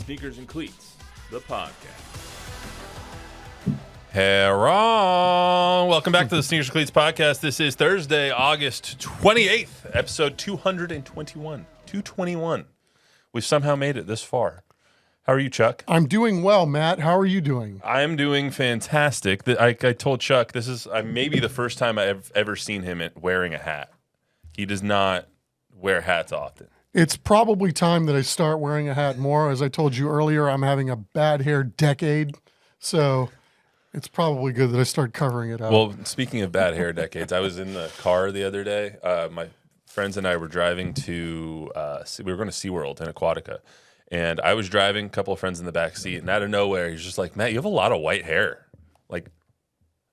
Sneakers and Cleats, the podcast. Hello. Welcome back to the Sneakers and Cleats podcast. This is Thursday, August 28th, episode 221. 221. We've somehow made it this far. How are you, Chuck? I'm doing well, Matt. How are you doing? I'm doing fantastic. I told Chuck this is maybe the first time I've ever seen him wearing a hat. He does not wear hats often. It's probably time that I start wearing a hat more. As I told you earlier, I'm having a bad hair decade, so it's probably good that I start covering it up. Well, speaking of bad hair decades, I was in the car the other day. My friends and I were driving to we were going to SeaWorld in Aquatica, and I was driving, a couple of friends in the back seat, and out of nowhere, he's just like, "Matt, you have a lot of white hair." Like,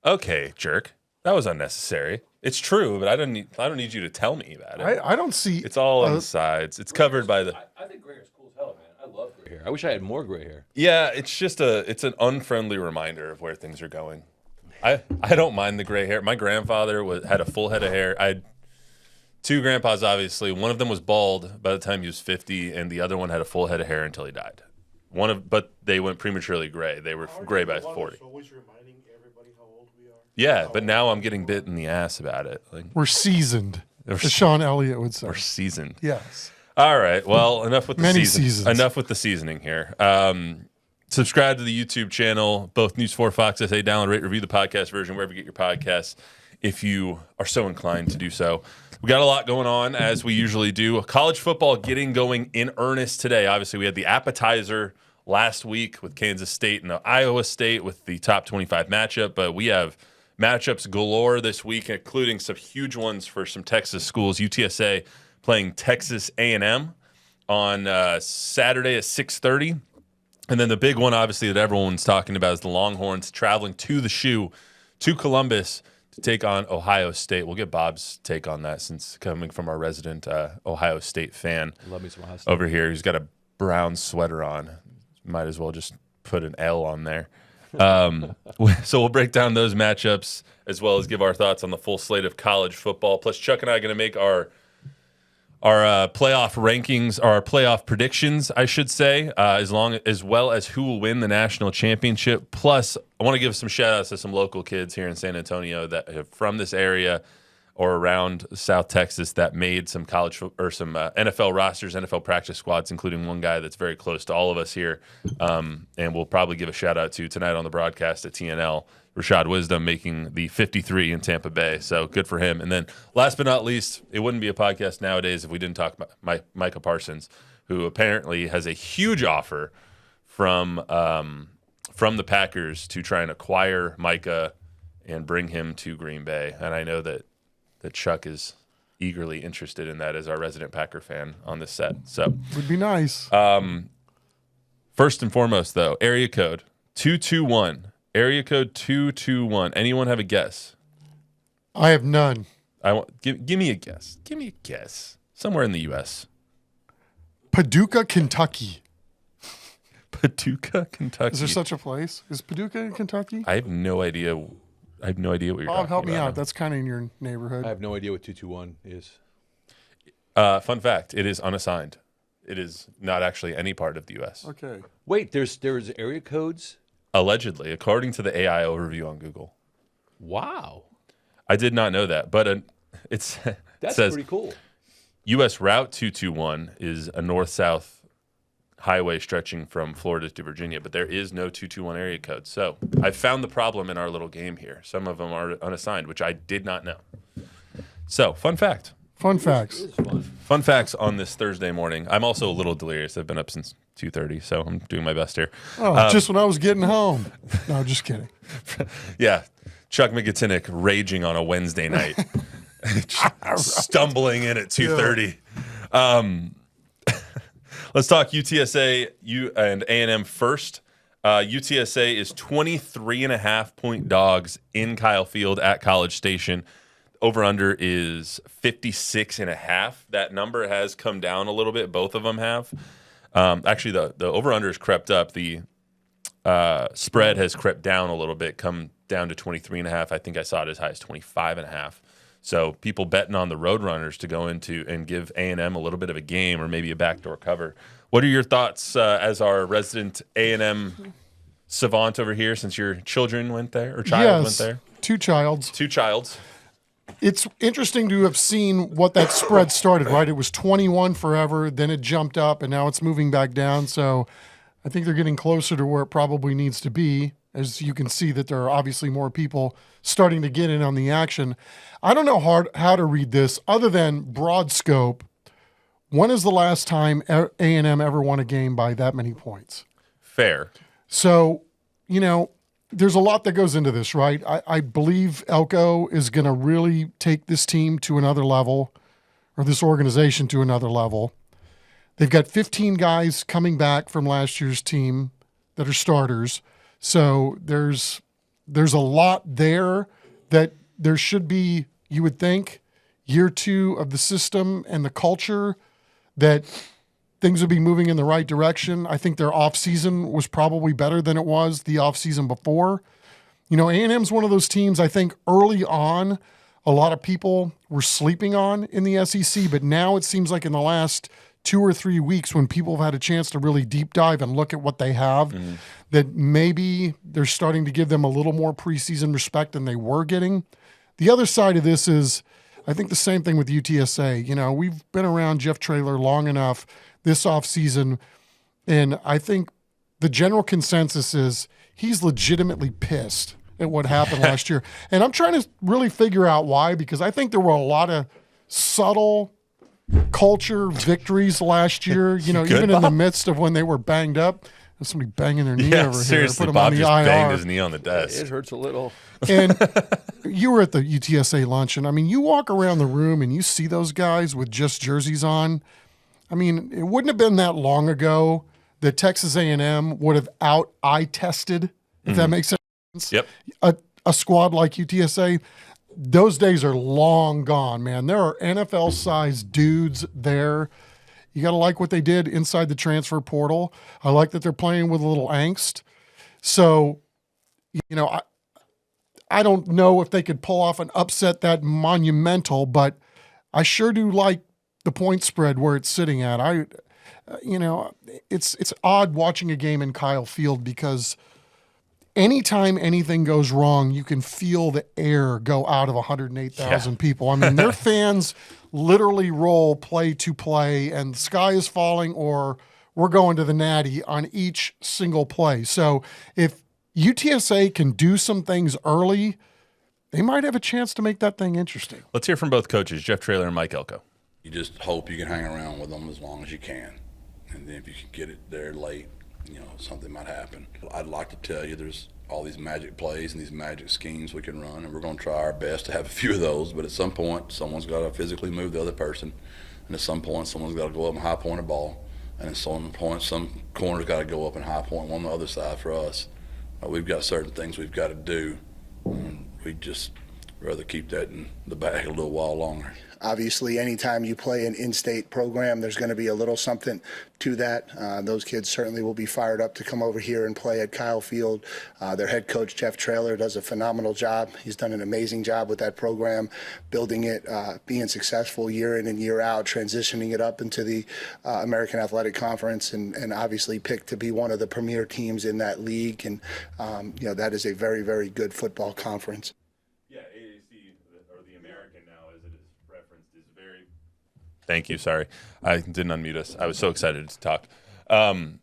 okay, jerk, that was unnecessary. It's true, but I don't need you to tell me about it. I don't see. It's all on the sides. It's covered by the. I think gray hair is cool as hell, man. I love gray hair. I wish I had more gray hair. Yeah, it's just it's an unfriendly reminder of where things are going. I don't mind the gray hair. My grandfather had a full head of hair. I had two grandpas, obviously. One of them was bald by the time he was 50, and the other one had a full head of hair until he died. But they went prematurely gray. They were gray by 40. Yeah, but now I'm getting bit in the ass about it. Like, We're seasoned, as Sean Elliott would say. we're seasoned. Yes. All right. Well, enough with the Many season. seasons. Enough with the seasoning here. Subscribe to the YouTube channel, both News 4 Fox SA, download, rate, review the podcast version wherever you get your podcasts, if you are so inclined to do so. We got a lot going on, as we usually do. College football getting going in earnest today. Obviously, we had the appetizer last week with Kansas State and Iowa State with the top 25 matchup, but we have matchups galore this week, including some huge ones for some Texas schools. UTSA playing Texas A&M on Saturday at 6:30. And then the big one, obviously, that everyone's talking about is the Longhorns traveling to the shoe, to Columbus, to take on Ohio State. We'll get Bob's take on that, since coming from our resident Ohio State fan Love me some Ohio State. over here. He's got a brown sweater on. Might as well just put an L on there. So we'll break down those matchups, as well as give our thoughts on the full slate of college football. Plus, Chuck and I are going to make our playoff rankings, our playoff predictions, I should say, as well as who will win the national championship. Plus, I want to give some shout outs to some local kids here in San Antonio that are from this area or around South Texas that made some some NFL rosters, NFL practice squads, including one guy that's very close to all of us here. And we'll probably give a shout out to tonight on the broadcast at TNL, Rashad Wisdom making the 53 in Tampa Bay. So good for him. And then last but not least, it wouldn't be a podcast nowadays if we didn't talk about Micah Parsons, who apparently has a huge offer from the Packers to try and acquire Micah and bring him to Green Bay. And I know that Chuck is eagerly interested in that as our resident Packer fan on this set. So Would be nice. First and foremost, though, area code 221. Area code 221. Anyone have a guess? I have none. Give me a guess. Give me a guess. Somewhere in the U.S. Paducah, Kentucky. Paducah, Kentucky. Is there such a place? Is Paducah in Kentucky? I have no idea. I have no idea what you're Bob, talking help me about. out. That's kind of in your neighborhood. I have no idea what 221 is. Fun fact, it is unassigned. It is not actually any part of the U.S. Okay. Wait, there's area codes? Allegedly, according to the AI overview on Google. Wow. I did not know that, but it That's says pretty cool. U.S. Route 221 is a north-south highway stretching from Florida to Virginia, but there is no 221 area code. So I found the problem in our little game here. Some of them are unassigned, which I did not know. So, fun fact. Fun facts. It is fun. Fun facts on this Thursday morning. I'm also a little delirious. I've been up since 2:30, so I'm doing my best here. Oh, just when I was getting home. No, just kidding. Yeah, Chuck Miketinac raging on a Wednesday night. Stumbling in at 2:30. Let's talk UTSA and A&M first. UTSA is 23.5-point dogs in Kyle Field at College Station. Over-under is 56.5. That number has come down a little bit. Both of them have. Actually, the over-under has crept up. The spread has crept down a little bit, come down to 23.5. I think I saw it as high as 25.5. So people betting on the Roadrunners to go into and give A&M a little bit of a game or maybe a backdoor cover. What are your thoughts as our resident A&M savant over here, since your children went there or child went there? Two childs. Two childs. It's interesting to have seen what that spread started, right? It was 21 forever, then it jumped up, and now it's moving back down. So I think they're getting closer to where it probably needs to be. As you can see that there are obviously more people starting to get in on the action. I don't know how to read this other than broad scope. When is the last time A&M ever won a game by that many points? Fair. So, there's a lot that goes into this, right? I believe Elko is going to really take this team to another level, or this organization to another level. They've got 15 guys coming back from last year's team that are starters. So there's a lot there that there should be, you would think, year two of the system and the culture, that things would be moving in the right direction. I think their offseason was probably better than it was the offseason before. A&M's one of those teams, I think early on, a lot of people were sleeping on in the SEC, but now it seems like in the last 2 or 3 weeks, when people have had a chance to really deep dive and look at what they have, that maybe they're starting to give them a little more preseason respect than they were getting. The other side of this is, I think the same thing with UTSA. We've been around Jeff Traylor long enough this offseason, and I think the general consensus is he's legitimately pissed at what happened last year. And I'm trying to really figure out why, because I think there were a lot of subtle culture victories last year, even in the midst of when they were banged up. There's somebody banging their knee over seriously, here. Put him Bob on the just IR. banged his knee on the desk. It hurts a little. And you were at the UTSA luncheon. You walk around the room and you see those guys with just jerseys on. It wouldn't have been that long ago that Texas A&M would have eye tested, if that makes sense. Yep. A squad like UTSA. Those days are long gone, man. There are NFL-sized dudes there. You got to like what they did inside the transfer portal. I like that they're playing with a little angst. So, I don't know if they could pull off an upset that monumental, but I sure do like the point spread where it's sitting at. It's odd watching a game in Kyle Field, because anytime anything goes wrong, you can feel the air go out of 108,000 people. Their fans literally roll play to play, and the sky is falling or we're going to the natty on each single play. So if UTSA can do some things early, they might have a chance to make that thing interesting. Let's hear from both coaches, Jeff Traylor and Mike Elko. You just hope you can hang around with them as long as you can. And then if you can get it there late, something might happen. I'd like to tell you there's all these magic plays and these magic schemes we can run, and we're going to try our best to have a few of those, but at some point someone's got to physically move the other person, and at some point someone's got to go up and high point a ball, and at some point some corner's got to go up and high point one on the other side for us. We've got certain things we've got to do, and we'd just rather keep that in the bag a little while longer. Obviously, anytime you play an in-state program, there's going to be a little something to that. Those kids certainly will be fired up to come over here and play at Kyle Field. Their head coach, Jeff Traylor, does a phenomenal job. He's done an amazing job with that program, building it, being successful year in and year out, transitioning it up into the American Athletic Conference, and obviously picked to be one of the premier teams in that league. And, that is a very, very good football conference. Thank you. Sorry. I didn't unmute us. I was so excited to talk. The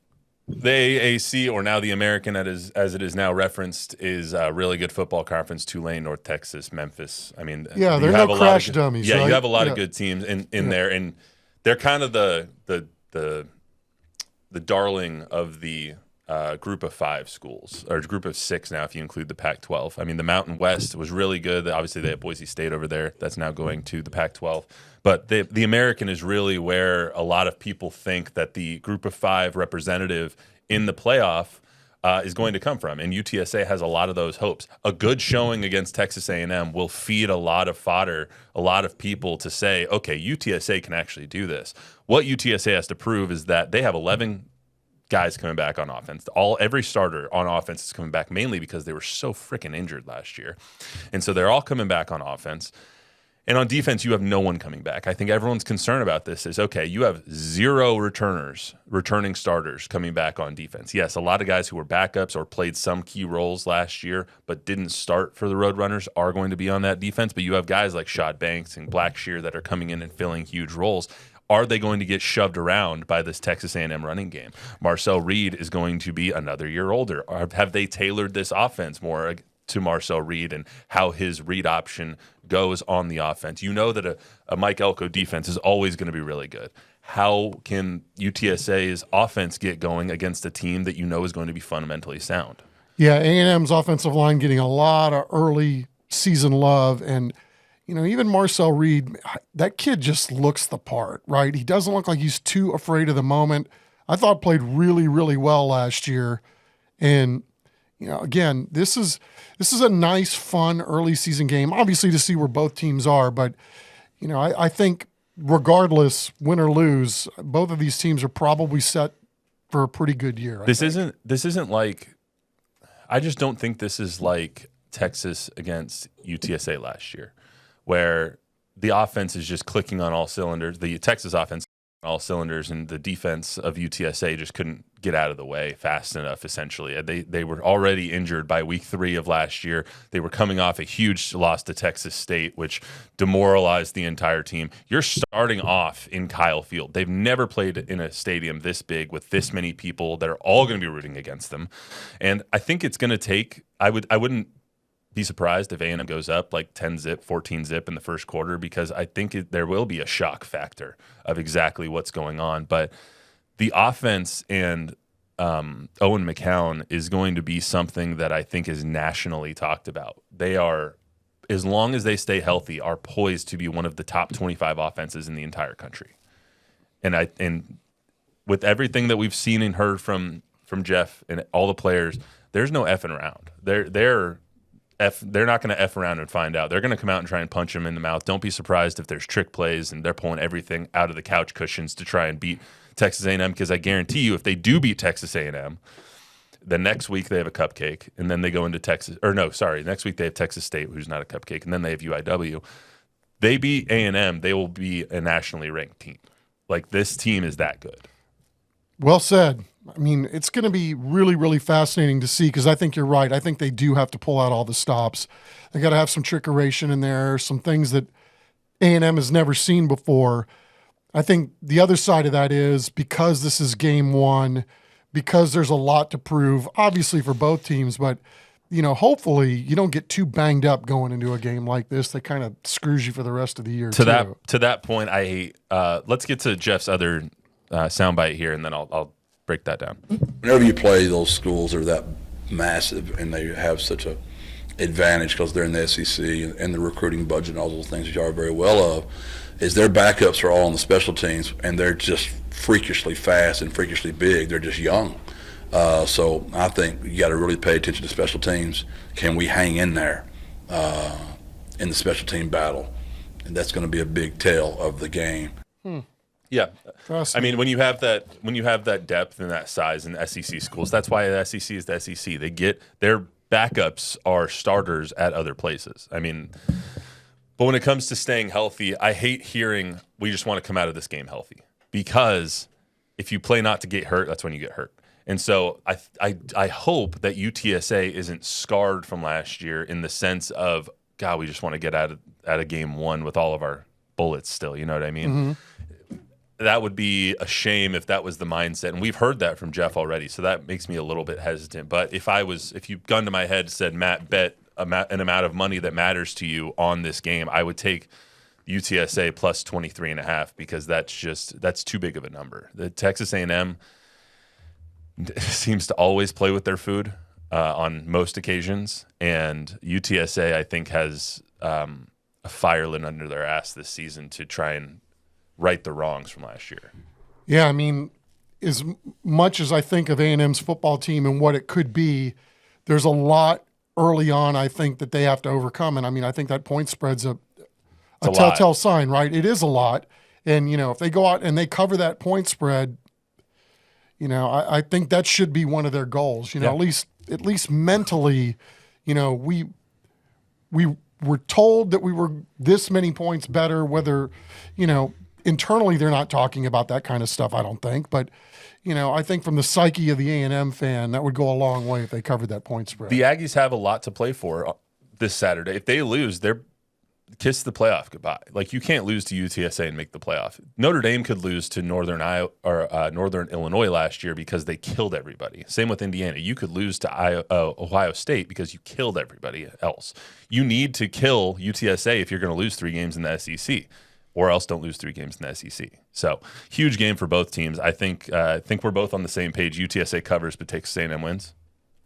AAC, or now the American as it is now referenced, is a really good football conference. Tulane, North Texas, Memphis. They're no crash dummies. Yeah, right? you have a lot of good teams in there, and they're kind of the darling of the group of 5 schools, or group of 6 now if you include the Pac-12. The Mountain West was really good. Obviously, they have Boise State over there. That's now going to the Pac-12. But the American is really where a lot of people think that the group of 5 representative in the playoff is going to come from. And UTSA has a lot of those hopes. A good showing against Texas A&M will feed a lot of fodder, a lot of people to say, okay, UTSA can actually do this. What UTSA has to prove is that they have 11 guys coming back on offense. Every starter on offense is coming back, mainly because they were so freaking injured last year. And so they're all coming back on offense. And on defense, you have no one coming back. I think everyone's concern about this is, okay, you have 0 returning starters coming back on defense. Yes, a lot of guys who were backups or played some key roles last year but didn't start for the Roadrunners are going to be on that defense. But you have guys like Shad Banks and Blackshear that are coming in and filling huge roles. Are they going to get shoved around by this Texas A&M running game? Marcel Reed is going to be another year older. Have they tailored this offense more to Marcel Reed and how his read option goes on the offense? You know that a Mike Elko defense is always going to be really good. How can UTSA's offense get going against a team that you know is going to be fundamentally sound? Yeah, A&M's offensive line getting a lot of early season love, and even Marcel Reed, that kid just looks the part, right? He doesn't look like he's too afraid of the moment. I thought played really, really well last year, and again, this is a nice, fun early season game, obviously to see where both teams are. But I think regardless, win or lose, both of these teams are probably set for a pretty good year. This isn't like, I just don't think this is like Texas against UTSA last year, where the offense is just clicking on all cylinders. The Texas offense on all cylinders, and the defense of UTSA just couldn't get out of the way fast enough, essentially. They were already injured by week 3 of last year. They were coming off a huge loss to Texas State, which demoralized the entire team. You're starting off in Kyle Field. They've never played in a stadium this big with this many people that are all going to be rooting against them. And I think it's going to take – I wouldn't be surprised if A&M goes up like 10-zip, 14-zip in the first quarter, because I think there will be a shock factor of exactly what's going on. But the offense and Owen McCown is going to be something that I think is nationally talked about. They are, as long as they stay healthy, are poised to be one of the top 25 offenses in the entire country. And with everything that we've seen and heard from Jeff and all the players, there's no effing around. They're not going to F around and find out. They're going to come out and try and punch him in the mouth. Don't be surprised if there's trick plays and they're pulling everything out of the couch cushions to try and beat Texas A&M, because I guarantee you if they do beat Texas A&M, the next week they have a cupcake, and then they go into next week they have Texas State, who's not a cupcake, and then they have UIW. They beat A&M, they will be a nationally ranked team. Like, this team is that good. Well said. I mean, it's going to be really, really fascinating to see, because I think you're right. I think they do have to pull out all the stops. They got to have some trickeration in there, some things that A&M has never seen before. I think the other side of that is, because this is game 1, because there's a lot to prove, obviously for both teams, but hopefully you don't get too banged up going into a game like this that kind of screws you for the rest of the year. To that point, let's get to Jeff's other soundbite here, and then I'll break that down. Whenever you play those schools that are that massive and they have such a advantage because they're in the SEC and the recruiting budget and all those things that you are very well of, is their backups are all on the special teams, and they're just freakishly fast and freakishly big. They're just young. So I think you got to really pay attention to special teams. Can we hang in there in the special team battle? And that's going to be a big tell of the game. Yeah, I mean, when you have that depth and that size in SEC schools, that's why the SEC is the SEC. They get their backups are starters at other places. I mean, but when it comes to staying healthy, I hate hearing we just want to come out of this game healthy, because if you play not to get hurt, that's when you get hurt. And so I hope that UTSA isn't scarred from last year in the sense of, God, we just want to get out of game 1 with all of our bullets still. You know what I mean? Mm-hmm. That would be a shame if that was the mindset. And we've heard that from Jeff already. So that makes me a little bit hesitant. But if you gun to my head said, Matt, bet an amount of money that matters to you on this game, I would take UTSA plus 23.5, because that's too big of a number. The Texas A&M seems to always play with their food on most occasions. And UTSA, I think, has a fire lit under their ass this season to try and right the wrongs from last year. Yeah, I mean, as much as I think of A&M's football team and what it could be, there's a lot early on, I think, that they have to overcome. And I mean, I think that point spread's a telltale sign, right? It is a lot. And, if they go out and they cover that point spread, I think that should be one of their goals. At least mentally, we we're told that we were this many points better, whether, internally they're not talking about that kind of stuff, I don't think. But, I think from the psyche of the A&M fan, that would go a long way if they covered that point spread. The Aggies have a lot to play for this Saturday. If they lose, they're kiss the playoff goodbye. Like, you can't lose to UTSA and make the playoff. Notre Dame could lose to Northern Illinois last year because they killed everybody. Same with Indiana. You could lose to Ohio State because you killed everybody else. You need to kill UTSA if you're going to lose 3 games in the SEC, or else don't lose 3 games in the SEC. So, huge game for both teams. I think we're both on the same page. UTSA covers, but Texas A&M wins.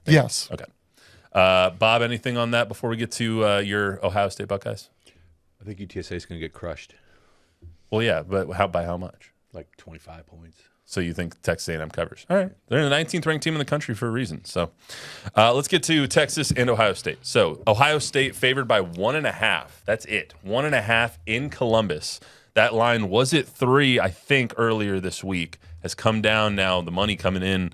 Yes. Okay. Bob, anything on that before we get to your Ohio State Buckeyes? I think UTSA is going to get crushed, Well, yeah, but by how much? like 25 points. So you think Texas A&M covers? All right. They're the 19th ranked team in the country for a reason. So let's get to Texas and Ohio State. So Ohio State favored by 1.5. That's it. 1.5 in Columbus. That line was at 3, I think, earlier this week. Has come down now. The money coming in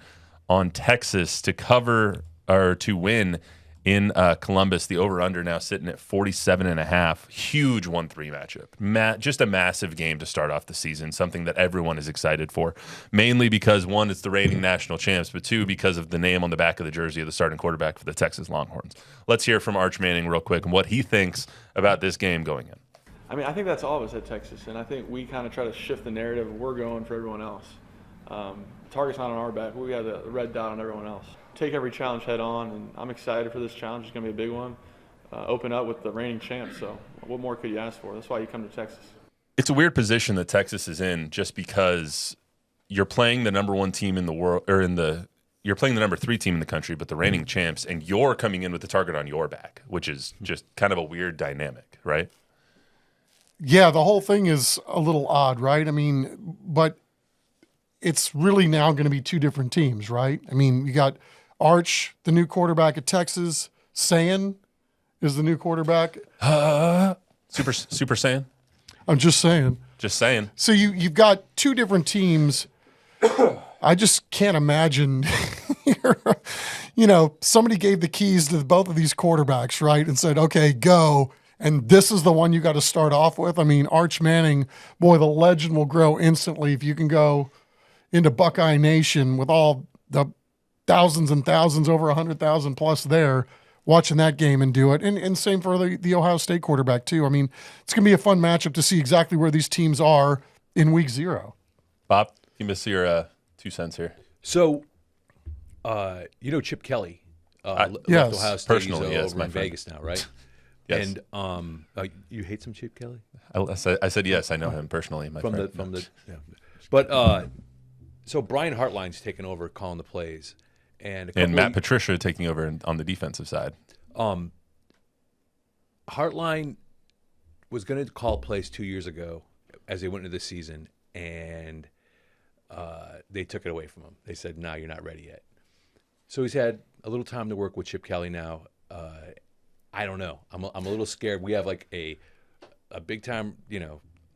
on Texas to cover or to win in Columbus. The over-under now sitting at 47.5. Huge 1-3 matchup. Just a massive game to start off the season, something that everyone is excited for, mainly because, 1, it's the reigning national champs, but 2, because of the name on the back of the jersey of the starting quarterback for the Texas Longhorns. Let's hear from Arch Manning real quick and what he thinks about this game going in. I mean, I think that's all of us at Texas, and I think we kind of try to shift the narrative. We're going for everyone else. Target's not on our back. We got the red dot on everyone else. Take every challenge head on, and I'm excited for this challenge. It's going to be a big one. Open up with the reigning champs, so what more could you ask for? That's why you come to Texas. It's a weird position that Texas is in, just because you're playing the number 1 team in the world, or you're playing the number 3 team in the country, but the reigning champs, and you're coming in with the target on your back, which is just kind of a weird dynamic, right? Yeah, the whole thing is a little odd, right? I mean, but it's really now going to be 2 different teams, right? I mean, you got Arch, the new quarterback at Texas. Saiyan is the new quarterback. Super Saiyan? I'm just saying. Just saying. So you've got 2 different teams. I just can't imagine, somebody gave the keys to both of these quarterbacks, right, and said, okay, go. And this is the one you got to start off with. I mean, Arch Manning, boy, the legend will grow instantly if you can go into Buckeye Nation with all the thousands and thousands, over 100,000 plus there, watching that game and do it. And same for the Ohio State quarterback, too. I mean, it's going to be a fun matchup to see exactly where these teams are in week 0. Bob, give us your 2 cents here. So, Chip Kelly yes. left Ohio State. Personally, He's yes, over my in friend. Vegas now, right? Yes. And you hate some Chip Kelly? I said yes, I know him personally. My friend. But so Brian Hartline's taken over calling the plays, and Matt Patricia taking over on the defensive side. Hartline was going to call plays 2 years ago as they went into the season, and they took it away from him. They said, "No, you're not ready yet." So he's had a little time to work with Chip Kelly now. I don't know. I'm a little scared. We have like a big time,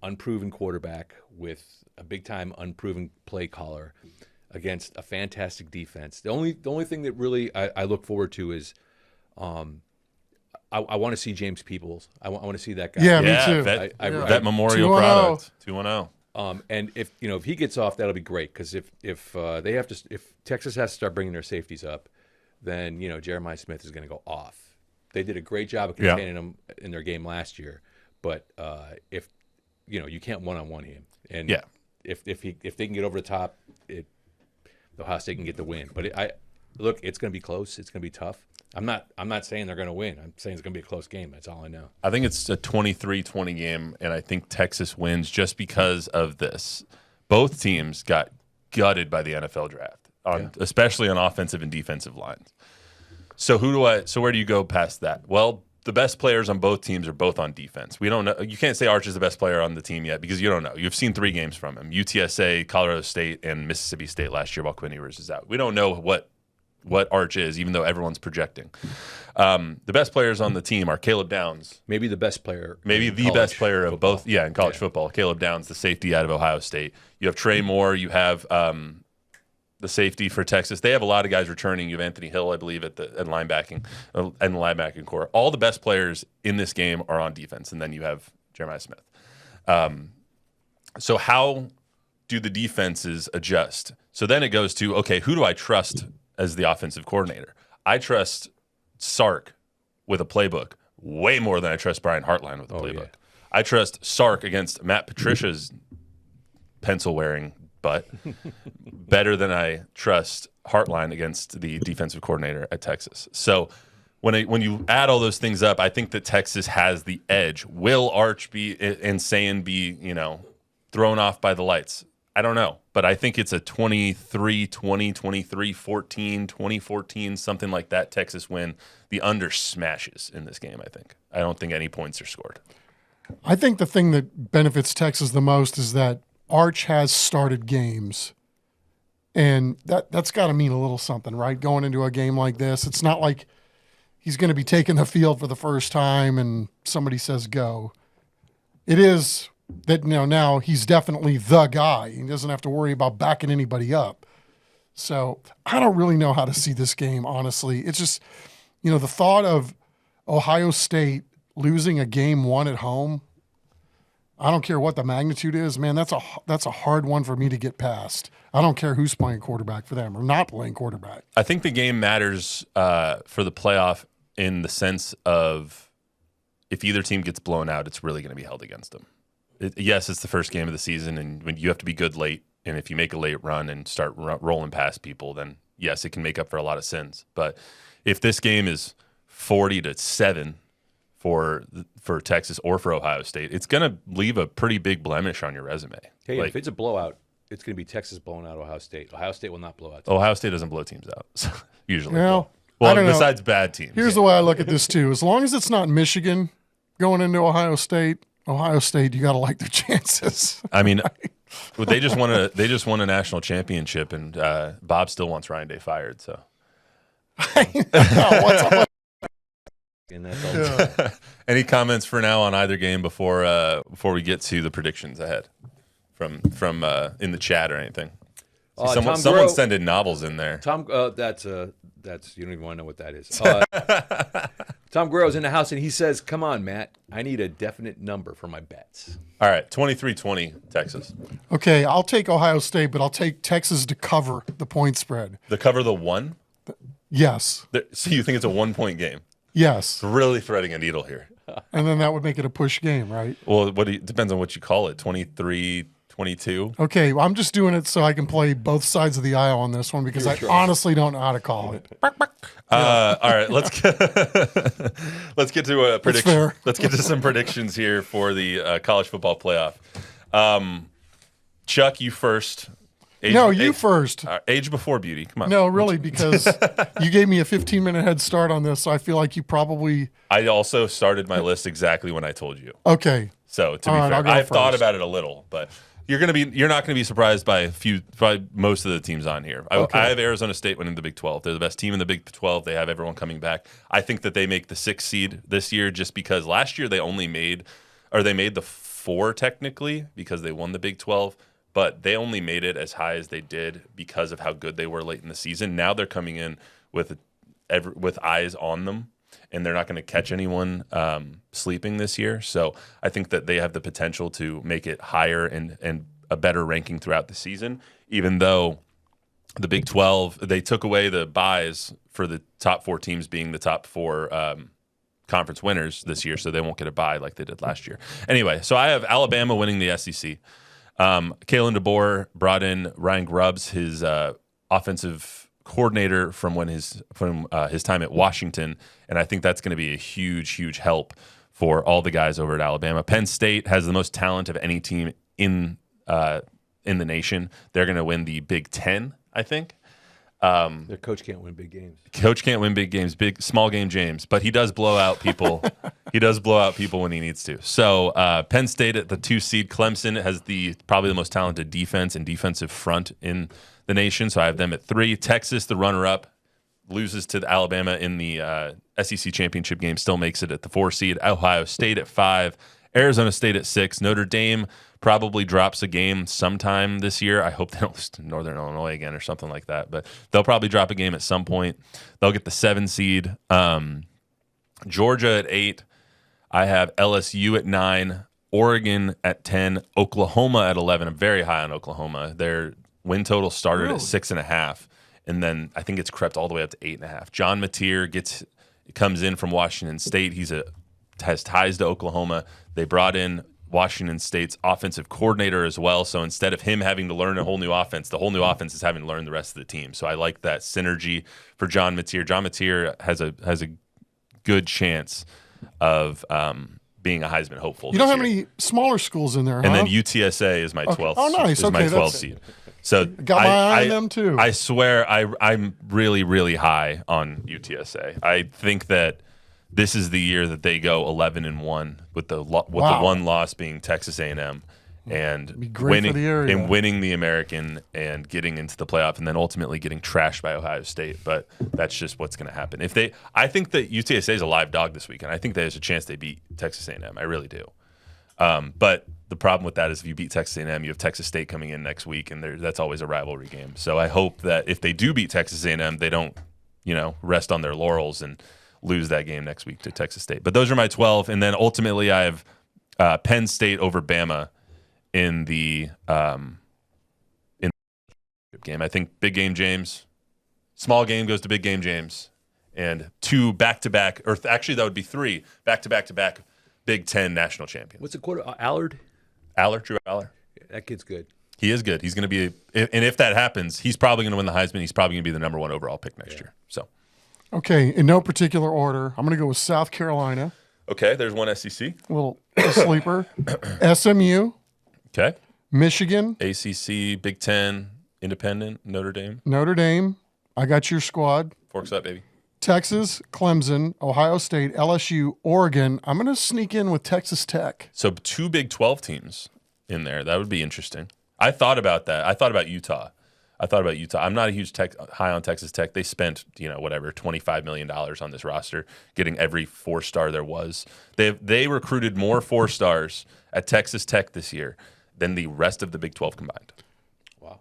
unproven quarterback with a big time unproven play caller against a fantastic defense. The only thing that really I look forward to is I want to see James Peoples. I want to see that guy. Yeah, me too. That Memorial 2-0. product 2-0. And if he gets off, that'll be great, because if Texas has to start bringing their safeties up, then Jeremiah Smith is going to go off. They did a great job of containing him in their game last year, but if you can't one-on-one him, and if they can get over the top, Ohio State can get the win. But look, it's going to be close. It's going to be tough. I'm not saying they're going to win. I'm saying it's going to be a close game. That's all I know. I think it's a 23-20 game, and I think Texas wins just because of this. Both teams got gutted by the NFL draft, especially on offensive and defensive lines. So where do you go past that? Well, the best players on both teams are both on defense. We don't know. You can't say Arch is the best player on the team yet because you don't know. You've seen 3 games from him: UTSA, Colorado State, and Mississippi State last year while Quinn Ewers is out. We don't know what Arch is, even though everyone's projecting. The best players on the team are Caleb Downs. Maybe the best player. Maybe the best player of both. Yeah, in college football. Caleb Downs, the safety out of Ohio State. You have Trey Moore. You have the safety for Texas. They have a lot of guys returning. You have Anthony Hill, I believe, at linebacking and the linebacking core. All the best players in this game are on defense, and then you have Jeremiah Smith. So how do the defenses adjust? So then it goes to, okay, who do I trust as the offensive coordinator? I trust Sark with a playbook way more than I trust Brian Hartline with a playbook. Yeah. I trust Sark against Matt Patricia's pencil-wearing butt better than I trust Hartline against the defensive coordinator at Texas. So when you add all those things up, I think that Texas has the edge. Will Arch be insane, be thrown off by the lights? I don't know, but I think it's a 23-20, 23-14, 20-14, something like that Texas win. The under smashes in this game, I think. I don't think any points are scored. I think the thing that benefits Texas the most is that Arch has started games, and that's got to mean a little something, right? Going into a game like this, it's not like he's going to be taking the field for the first time and somebody says go. It is that now he's definitely the guy. He doesn't have to worry about backing anybody up. So I don't really know how to see this game, honestly. It's just, the thought of Ohio State losing a game one at home, I don't care what the magnitude is, man, that's a hard one for me to get past. I don't care who's playing quarterback for them or not playing quarterback. I think the game matters for the playoff in the sense of if either team gets blown out, it's really going to be held against them. Yes, it's the first game of the season, and when you have to be good late, and if you make a late run and start rolling past people, then yes, it can make up for a lot of sins. But if this game is 40-7 for Texas or for Ohio State, it's going to leave a pretty big blemish on your resume. Hey, if it's a blowout, it's going to be Texas blowing out Ohio State. Ohio State will not blow out. Ohio State doesn't blow teams out, so usually. Well, besides bad teams. Here's the way I look at this too. As long as it's not Michigan going into Ohio State, you got to like their chances. I mean, they just won a national championship, and Bob still wants Ryan Day fired. So, what's up? Any comments for now on either game before we get to the predictions ahead from in the chat or anything? Someone's sending novels in there. That's you don't even want to know what that is. Tom Guerrero's in the house, and he says, come on, Matt, I need a definite number for my bets. All right, 23-20, Texas. Okay, I'll take Ohio State, but I'll take Texas to cover the point spread. To cover the one? Yes. So you think it's a 1-point game? Yes. Really threading a needle here. And then that would make it a push game, right? Well, depends on what you call it, 23-22. Okay, well, I'm just doing it so I can play both sides of the aisle on this one because honestly don't know how to call it. All right, let's get to a prediction. Let's get to some predictions here for the college football playoff. Chuck, you first. You first. Age before beauty. Come on. No, really, because you gave me a 15-minute head start on this, so I feel like you probably. I also started my list exactly when I told you. Okay. So to be fair, I've thought about it a little, but you're not gonna be surprised by most of the teams on here. Okay. I have Arizona State winning the Big 12. They're the best team in the Big 12. They have everyone coming back. I think that they make the 6th seed this year just because last year they made the 4 technically because they won the Big 12. But they only made it as high as they did because of how good they were late in the season. Now they're coming in with eyes on them, and they're not going to catch anyone sleeping this year. So I think that they have the potential to make it higher and a better ranking throughout the season, even though the Big 12, they took away the buys for the top 4 teams being the top 4 conference winners this year, so they won't get a bye like they did last year. Anyway, so I have Alabama winning the SEC. Kalen DeBoer brought in Ryan Grubbs, his offensive coordinator from his time at Washington, and I think that's going to be a huge help for all the guys over at Alabama. Penn State has the most talent of any team in the nation. They're going to win the Big Ten, I think. Their coach can't win big games. Coach can't win big games, small game James, but he does blow out people. He does blow out people when he needs to. So Penn State at the 2 seed. Clemson has probably the most talented defense and defensive front in the nation. So I have them at 3. Texas, the runner-up, loses to Alabama in the SEC championship game, still makes it at the 4 seed. Ohio State at 5. Arizona State at 6. Notre Dame probably drops a game sometime this year. I hope they don't lose to Northern Illinois again or something like that, but they'll probably drop a game at some point. They'll get the 7 seed. Georgia at 8. I have LSU at 9. Oregon at 10. Oklahoma at 11. I'm very high on Oklahoma. Their win total started at 6.5, and then I think it's crept all the way up to 8.5. John Mateer comes in from Washington State. Has ties to Oklahoma. They brought in Washington State's offensive coordinator as well. So instead of him having to learn a whole new offense, the whole new offense is having to learn the rest of the team. So I like that synergy for John Mateer. John Mateer has a good chance of being a Heisman hopeful. You don't have any smaller schools in there, and then UTSA is my 12th. Oh, nice. Is my 12th seed. So got my eye on them too. I swear I'm really, really high on UTSA. I think that this is the year that they go 11-1 with the one loss being Texas A&M, and winning the American and getting into the playoff, and then ultimately getting trashed by Ohio State. But that's just what's going to happen. I think that UTSA is a live dog this weekend. I think there's a chance they beat Texas A&M. I really do. But the problem with that is if you beat Texas A&M, you have Texas State coming in next week, and that's always a rivalry game. So I hope that if they do beat Texas A&M, they don't, rest on their laurels and lose that game next week to Texas State. But those are my 12, and then ultimately I have Penn State over Bama in the game. I think big game James, small game goes to big game James, and 2 back-to-back, or actually that would be 3 back-to-back Big Ten national champions. What's the quarter? Allard? Drew Aller. Yeah, that kid's good. He is good. He's going to be, and if that happens, he's probably going to win the Heisman. He's probably going to be the number 1 overall pick next year. So, okay, in no particular order, I'm going to go with South Carolina. Okay, there's one SEC. A sleeper. SMU. Okay. Michigan. ACC, Big Ten, Independent, Notre Dame. I got your squad. Forks up, baby. Texas, Clemson, Ohio State, LSU, Oregon. I'm going to sneak in with Texas Tech. So 2 Big 12 teams in there. That would be interesting. I thought about that. I thought about Utah. I'm not a huge high on Texas Tech. They spent, $25 million on this roster, getting every 4-star there was. They recruited more 4-stars at Texas Tech this year than the rest of the Big 12 combined. Wow.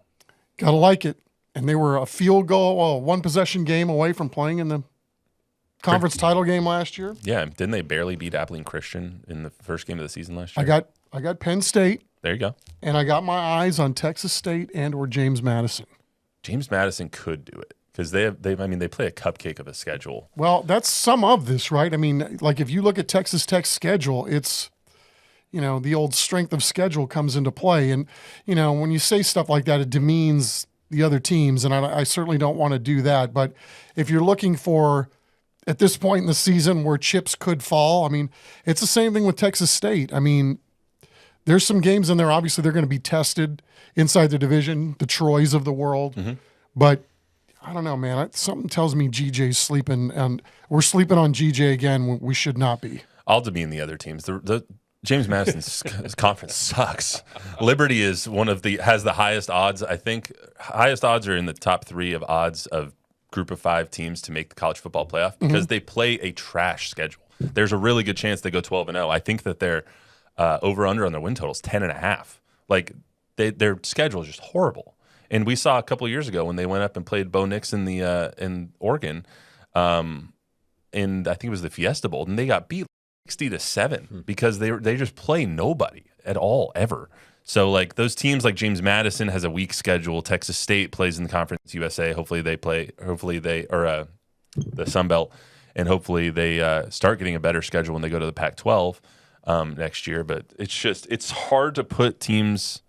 Gotta like it. And they were a field goal, 1-possession game away from playing in the conference title game last year. Yeah, didn't they barely beat Abilene Christian in the first game of the season last year? I got Penn State. There you go. And I got my eyes on Texas State and or James Madison. James Madison could do it because they play a cupcake of a schedule. Well, that's some of this, right? I mean, like if you look at Texas Tech's schedule, it's the old strength of schedule comes into play, and when you say stuff like that, it demeans the other teams, and I certainly don't want to do that. But if you're looking for at this point in the season where chips could fall, I mean, it's the same thing with Texas State. I mean, there's some games in there. Obviously, they're going to be tested inside the division, the Troys of the world. Mm-hmm. But I don't know, man. Something tells me GJ's sleeping, and we're sleeping on GJ again when we should not be. I'll demean the other teams. The James Madison's conference sucks. Liberty is has the highest odds. I think highest odds are in the top 3 of odds of group of 5 teams to make the college football playoff because they play a trash schedule. There's a really good chance they go 12-0. I think that their over-under on their win total is 10.5. Like their schedule is just horrible. And we saw a couple of years ago when they went up and played Bo Nix in Oregon, and I think it was the Fiesta Bowl, and they got beat 60-7 because they just play nobody at all ever. So like those teams like James Madison has a weak schedule. Texas State plays in the Conference USA. Hopefully they the Sun Belt, and hopefully they start getting a better schedule when they go to the Pac-12 next year. But it's hard to put teams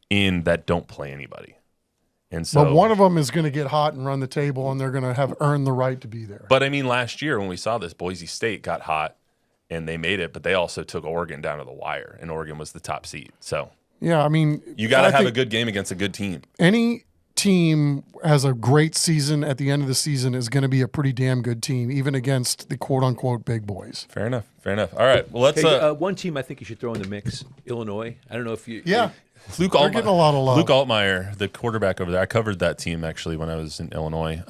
in that don't play anybody. And so, but one of them is going to get hot and run the table, and they're going to have earned the right to be there. But I mean, last year when we saw this, Boise State got hot and they made it, but they also took Oregon down to the wire, and Oregon was the top seed. So yeah, I mean, you got to have a good game against a good team. Any team has a great season at the end of the season is going to be a pretty damn good team, even against the quote unquote big boys. Fair enough. All right, well let's. One team I think you should throw in the mix: Illinois. I don't know if you. Yeah. Luke They're getting a lot of love. Luke Altmaier, the quarterback over there. I covered that team actually when I was in Illinois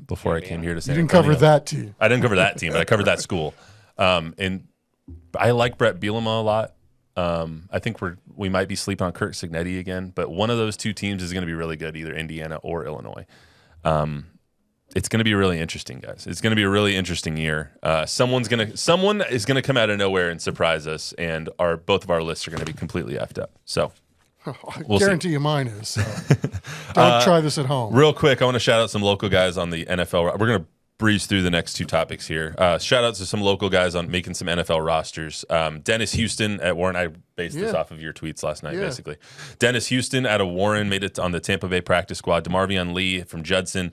before I came here to San Antonio. You didn't cover that team. I didn't cover that team, but I covered that school. And I like Brett Bielema a lot. I think we might be sleeping on Kirk Cignetti again, but one of those two teams is going to be really good, either Indiana or Illinois. It's going to be really interesting, guys. It's going to be a really interesting year. Someone is going to come out of nowhere and surprise us, and both of our lists are going to be completely effed up. So I guarantee you mine is. So. Don't try this at home. Real quick, I want to shout out some local guys on the NFL. We're going to breeze through the next two topics here. Shout out to some local guys on making some NFL rosters. Dennis Houston at Warren. I based this off of your tweets last night, basically. Dennis Houston out of Warren made it on the Tampa Bay practice squad. DeMarvion Lee from Judson.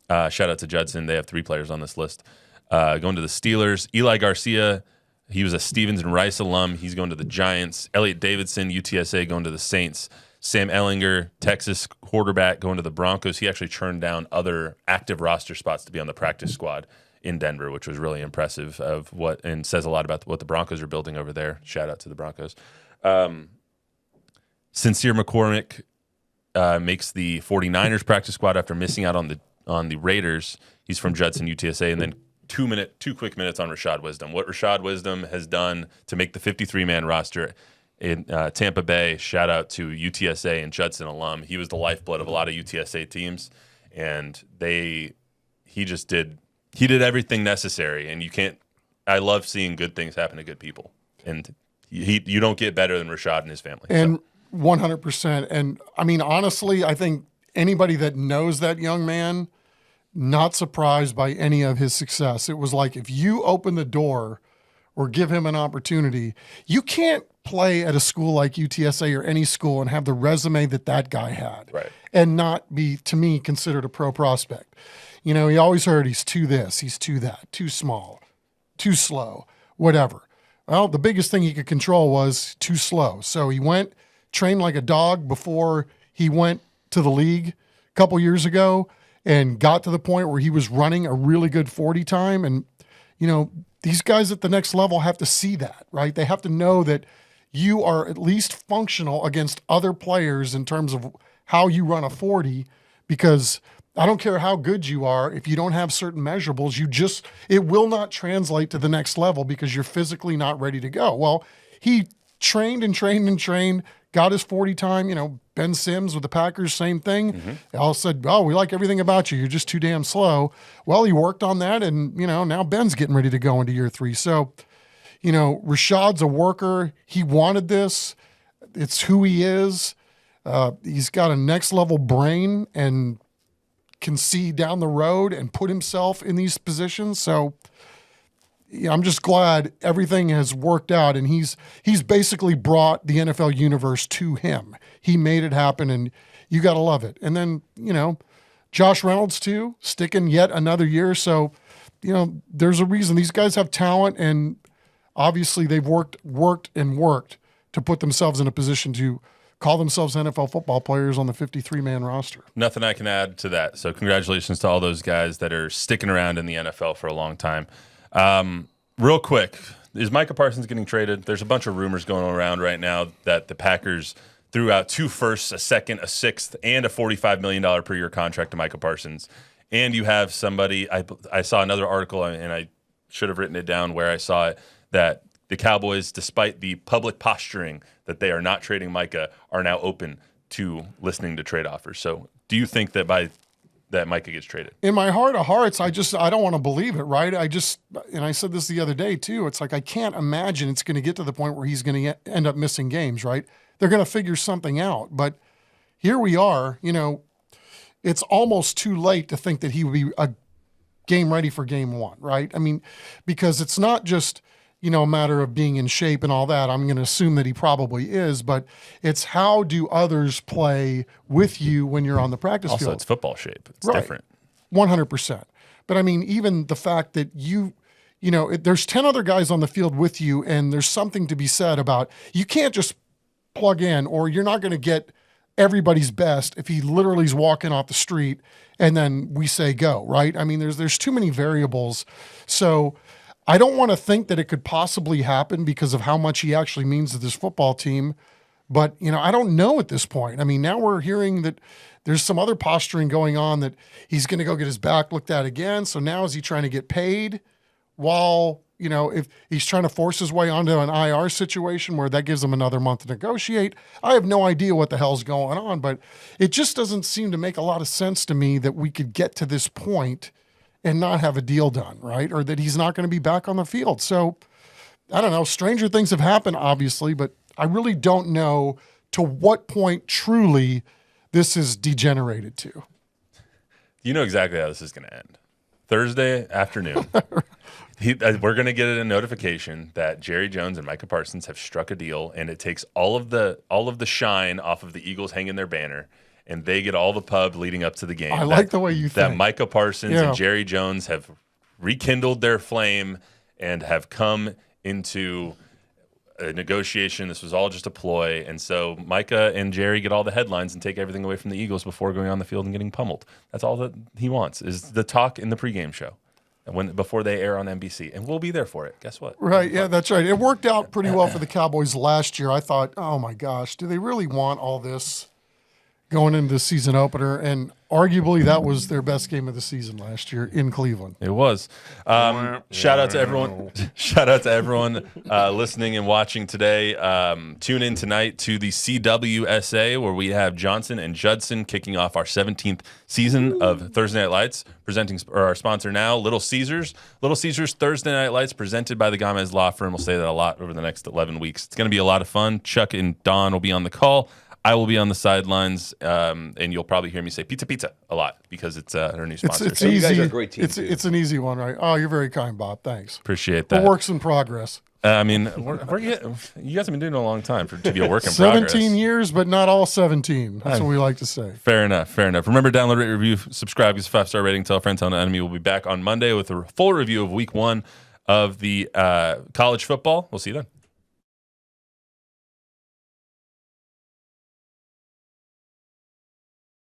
Shout out to Judson. They have 3 players on this list. Going to the Steelers. Eli Garcia, he was a Stevens and Rice alum. He's going to the Giants. Elliot Davidson, UTSA, going to the Saints. Sam Ehlinger, Texas quarterback, going to the Broncos. He actually churned down other active roster spots to be on the practice squad in Denver, which was really impressive and says a lot about what the Broncos are building over there. Shout out to the Broncos. Sincere McCormick makes the 49ers practice squad after missing out on the Raiders. He's from Judson, UTSA. And then 2 quick minutes on Rashad Wisdom. What Rashad Wisdom has done to make the 53-man roster in Tampa Bay. Shout out to UTSA and Judson alum. He was the lifeblood of a lot of UTSA teams, and he did everything necessary. And I love seeing good things happen to good people, and you don't get better than Rashad and his family. And 100%. And I mean, honestly, I think anybody that knows that young man, not surprised by any of his success. It was like, if you open the door or give him an opportunity, you can't play at a school like UTSA or any school and have the resume that guy had, right, and not be, to me, considered a pro prospect. You know, he always heard he's too this, he's too that, too small, too slow, whatever. Well, the biggest thing he could control was too slow. So he trained like a dog before he went to the league a couple years ago and got to the point where he was running a really good 40 time. And, you know, these guys at the next level have to see that, right? They have to know that you are at least functional against other players in terms of how you run a 40, because I don't care how good you are, if you don't have certain measurables, it will not translate to the next level because you're physically not ready to go. Well, he trained and trained and trained, got his 40 time. You know, Ben Sims with the Packers, same thing. Mm-hmm. They all said, oh, we like everything about you. You're just too damn slow. Well, he worked on that, and, you know, now Ben's getting ready to go into year 3. So, you know, Rashad's a worker. He wanted this. It's who he is. He's got a next level brain and can see down the road and put himself in these positions. So yeah, I'm just glad everything has worked out, and he's basically brought the NFL universe to him. He made it happen, and you got to love it. And then, you know, Josh Reynolds too, sticking yet another year. So, you know, there's a reason these guys have talent, and obviously they've worked to put themselves in a position to call themselves NFL football players on the 53-man roster. Nothing I can add to that. So congratulations to all those guys that are sticking around in the NFL for a long time. Real quick, is Micah Parsons getting traded? There's a bunch of rumors going around right now that the Packers threw out 2 firsts, a second, a sixth, and a $45 million per year contract to Micah Parsons. And you have somebody, I saw another article, and I should have written it down where I saw it, that the Cowboys, despite the public posturing that they are not trading Micah, are now open to listening to trade offers. So do you think that that Micah gets traded? In my heart of hearts, I don't want to believe it, right? And I said this the other day too, it's like I can't imagine it's going to get to the point where he's going to end up missing games, right? They're going to figure something out. But here we are, you know, it's almost too late to think that he would be a game ready for game 1, right? I mean, because it's not just, you know, a matter of being in shape and all that. I'm going to assume that he probably is, but it's how do others play with you when you're on the practice field? Also, it's football shape. It's right. Different. 100%. But I mean, even the fact that you know, there's 10 other guys on the field with you, and there's something to be said about you can't just plug in, or you're not going to get everybody's best if he literally is walking off the street and then we say go, right? I mean, there's too many variables. So I don't want to think that it could possibly happen because of how much he actually means to this football team. But, you know, I don't know at this point. I mean, now we're hearing that there's some other posturing going on that he's going to go get his back looked at again. So now is he trying to get paid while if he's trying to force his way onto an IR situation where that gives him another month to negotiate. I have no idea what the hell's going on, but it just doesn't seem to make a lot of sense to me that we could get to this point and not have a deal done, right? Or that he's not going to be back on the field. So I don't know. Stranger things have happened, obviously, but I really don't know to what point truly this is degenerated to. You know exactly how this is going to end. Thursday afternoon, we're going to get a notification that Jerry Jones and Micah Parsons have struck a deal, and it takes all of the shine off of the Eagles hanging their banner, and they get all the pub leading up to the game. I like the way you think. That Micah Parsons and Jerry Jones have rekindled their flame and have come into a negotiation. This was all just a ploy. And so Micah and Jerry get all the headlines and take everything away from the Eagles before going on the field and getting pummeled. That's all that he wants is the talk in the pregame show before they air on NBC. And we'll be there for it. Guess what? Right. Yeah, that's right. It worked out pretty well for the Cowboys last year. I thought, oh my gosh, do they really want all this going into the season opener? And arguably that was their best game of the season last year in Cleveland. It was. Shout out to everyone. Shout out to everyone listening and watching today. Tune in tonight to the CWSA where we have Johnson and Judson kicking off our 17th season of Thursday Night Lights. Presenting our sponsor now, Little Caesars. Little Caesars Thursday Night Lights presented by the Gomez Law Firm. We'll say that a lot over the next 11 weeks. It's going to be a lot of fun. Chuck and Don will be on the call. I will be on the sidelines, and you'll probably hear me say pizza, pizza a lot because it's our new sponsor. It's So easy. you guys are a great team, it's too. it's an easy one, right? Oh, you're very kind, Bob. Thanks. Appreciate The that. work's in progress. I mean, you guys have been doing it a long time to be a work in progress. 17 years, but not all 17. That's what we like to say. Fair enough. Fair enough. Remember, download, rate, review, subscribe, give us a 5-star rating, tell a friend, tell an enemy. We'll be back on Monday with a full review of week 1 of the college football. We'll see you then.